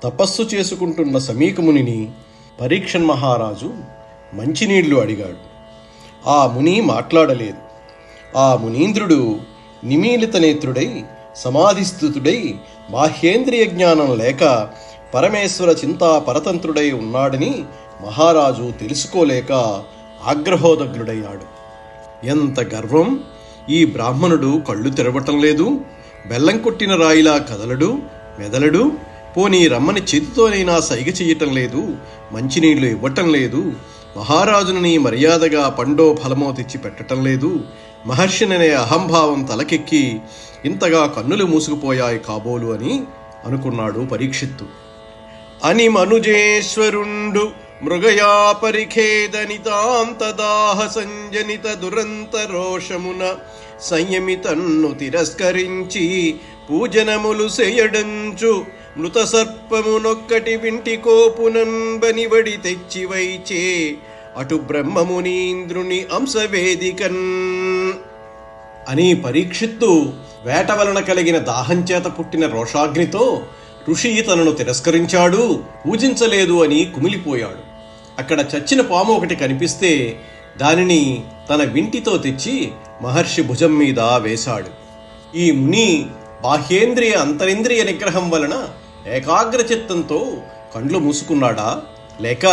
తపస్సు చేసుకుంటున్న సమీకమునిని పరీక్షన్ మహారాజు మంచినీళ్లు అడిగాడు. ఆ ముని మాట్లాడలేదు. ఆ మునీంద్రుడు నిమీలిత నేత్రుడై సమాధిస్థితుడై బాహ్యేంద్రియ జ్ఞానం లేక పరమేశ్వర చింతా పరతంత్రుడై ఉన్నాడని మహారాజు తెలుసుకోలేక ఆగ్రహోదగ్రుడయ్యాడు. ఎంత గర్వం! ఈ బ్రాహ్మణుడు కళ్ళు తెరవటం లేదు, బెల్లం కొట్టిన రాయిలా కదలడు, మెదలడు, పోనీ రమ్మని చేతితోనైనా సైగ చెయ్యటం లేదు, మంచినీళ్లు ఇవ్వటం లేదు, మహారాజుని మర్యాదగా పండో ఫలమో తెచ్చి పెట్టటం లేదు, మహర్షిననే అహంభావం తలకెక్కి ఇంతగా కన్నులు మూసుకుపోయాయి కాబోలు అని అనుకున్నాడు పరీక్షిత్తు. అని మనుజేశ్వరుండు మృగయా పరిఖేదనితాంతదాహ సంజనిత దురంత రోషమున సంయమితన్ను తిరస్కరించి పూజనములు సెయడంచు మృత సర్పమునొక్కటి వింటి కోపునన్ బనివడి తెచ్చివైచే అటు బ్రహ్మమునీంద్రుని అంశవేదికన్. అని పరీక్షిత్తు వేట వలన కలిగిన దాహంచేత పుట్టిన రోషాగ్నితో ఋషి తనను తిరస్కరించాడు, పూజించలేదు అని కుమిలిపోయాడు. అక్కడ చచ్చిన పాము ఒకటి కనిపిస్తే దానిని తన వింటితో తెచ్చి మహర్షి భుజం మీద వేశాడు. ఈ ముని బాహ్యేంద్రియ అంతరింద్రియ నిగ్రహం వలన ఏకాగ్రచిత్తంతో కండ్లు మూసుకున్నాడా, లేక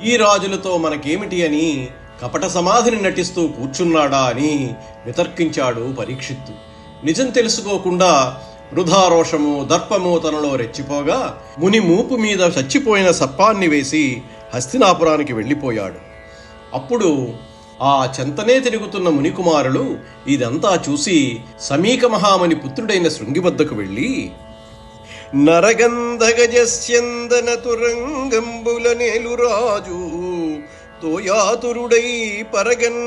ఈ రాజులతో మనకేమిటి అని కపట సమాధిని నటిస్తూ కూర్చున్నాడా అని వితర్కించాడు పరీక్షిత్తు. నిజం తెలుసుకోకుండా వృధారోషము దర్పము తనలో రెచ్చిపోగా ముని మూపు మీద చచ్చిపోయిన సర్పాన్ని వేసి హస్తినాపురానికి వెళ్ళిపోయాడు. అప్పుడు ఆ చెంతనే తిరుగుతున్న మునికుమారులు ఇదంతా చూసి సమీక మహాముని పుత్రుడైన శృంగి వద్దకు వెళ్ళి, నరగంధగజస్యందన తురంగంబుల నేలురాజు తోయాతురుడై పరగన్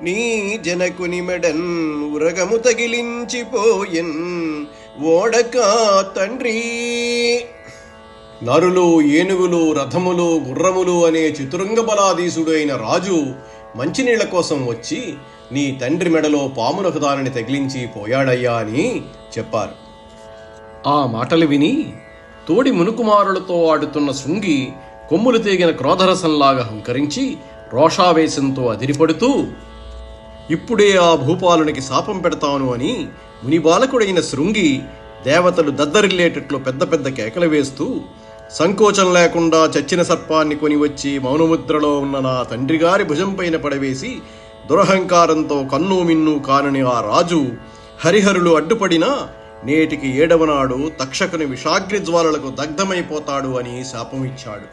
నీ జనకుని మెడన్ ఉరగము తగిలించిపోయన్ ఓడకా తండ్రి. నరులు, ఏనుగులు, రథములు, గుర్రములు అనే చతురంగ బలాధీసుడు అయిన రాజు మంచినీళ్ల కోసం వచ్చి నీ తండ్రి మెడలో పామునొక దానిని తగిలించి పోయాడయ్యా అని చెప్పారు. ఆ మాటలు విని తోడి మునుకుమారులతో ఆడుతున్న శృంగి కొమ్ములు తేగిన క్రోధరసంలాగా హుంకరించి రోషావేశంతో అదిరిపడుతూ, ఇప్పుడే ఆ భూపాలునికి శాపం పెడతాను అని మునిబాలకుడైన శృంగి దేవతలు దద్దరిల్లేటట్లు పెద్ద పెద్ద కేకలు వేస్తూ సంకోచం లేకుండా చచ్చిన సర్పాన్ని కొనివచ్చి మౌనముద్రలో ఉన్న నా తండ్రి గారి భుజంపైన పడవేసి దురహంకారంతో కన్ను మిన్ను కానని ఆ రాజు హరిహరులు అడ్డుపడినా నేటికి 7వ నాడు తక్షకుని విషాగ్నిజ్వాలలకు దగ్ధమైపోతాడు అని శాపమిచ్చాడు.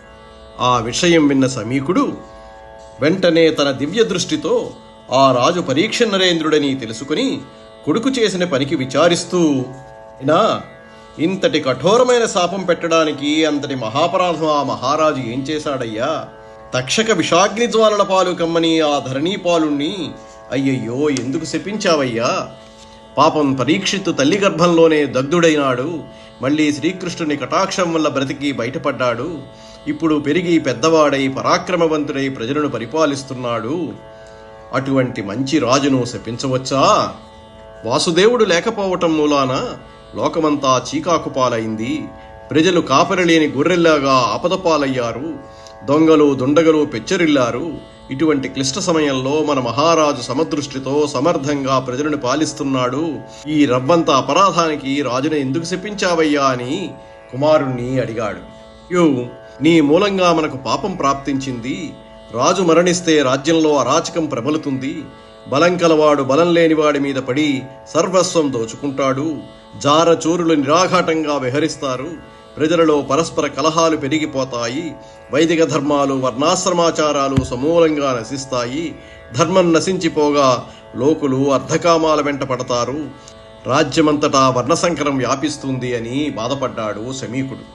ఆ విషయం విన్న సమీకుడు వెంటనే తన దివ్య దృష్టితో ఆ రాజు పరీక్ష నరేంద్రుడని తెలుసుకుని కొడుకు చేసిన పనికి విచారిస్తూ, ఇంతటి కఠోరమైన శాపం పెట్టడానికి అంతటి మహాపరాధం ఆ మహారాజు ఏం చేశాడయ్యా? తక్షక విషాగ్నిజ్వాలల పాలు కమ్మని ఆ ధరణీపాలుణ్ణి అయ్యయ్యో ఎందుకు శపించావయ్యా? పాపం పరీక్షిత్తు తల్లి గర్భంలోనే దగ్ధుడైనాడు, మళ్ళీ శ్రీకృష్ణుని కటాక్షం వల్ల బ్రతికి బయటపడ్డాడు, ఇప్పుడు పెరిగి పెద్దవాడై పరాక్రమవంతుడై ప్రజలను పరిపాలిస్తున్నాడు. అటువంటి మంచి రాజును శపించవచ్చా? వాసుదేవుడు లేకపోవటం మూలాన లోకమంతా చీకాకుపాలైంది. ప్రజలు కాపరిలేని గొర్రెల్లాగా ఆపదపాలయ్యారు. దొంగలు దుండగలు పెచ్చరిల్లారు. ఇటువంటి క్లిష్ట సమయంలో మన మహారాజు సమదృష్టితో సమర్థంగా ప్రజలను పాలిస్తున్నాడు. ఈ రవ్వంత అపరాధానికి రాజును ఎందుకు శపించావయ్యా అని కుమారుణ్ణి అడిగాడు. నీ మూలంగా మనకు పాపం ప్రాప్తించింది. రాజు మరణిస్తే రాజ్యంలో అరాచకం ప్రబలుతుంది. బలం కలవాడు బలం లేనివాడి మీద పడి సర్వస్వం దోచుకుంటాడు. జారచోరులు నిరాఘాటంగా విహరిస్తారు. ప్రజలలో పరస్పర కలహాలు పెరిగిపోతాయి. వైదిక ధర్మాలు వర్ణాశ్రమాచారాలు సమూలంగా నశిస్తాయి. ధర్మం నశించిపోగా లోకులు అర్ధకామాల వెంట పడతారు. రాజ్యమంతటా వర్ణసంకరం వ్యాపిస్తుంది అని బాధపడ్డాడు సమీకుడు.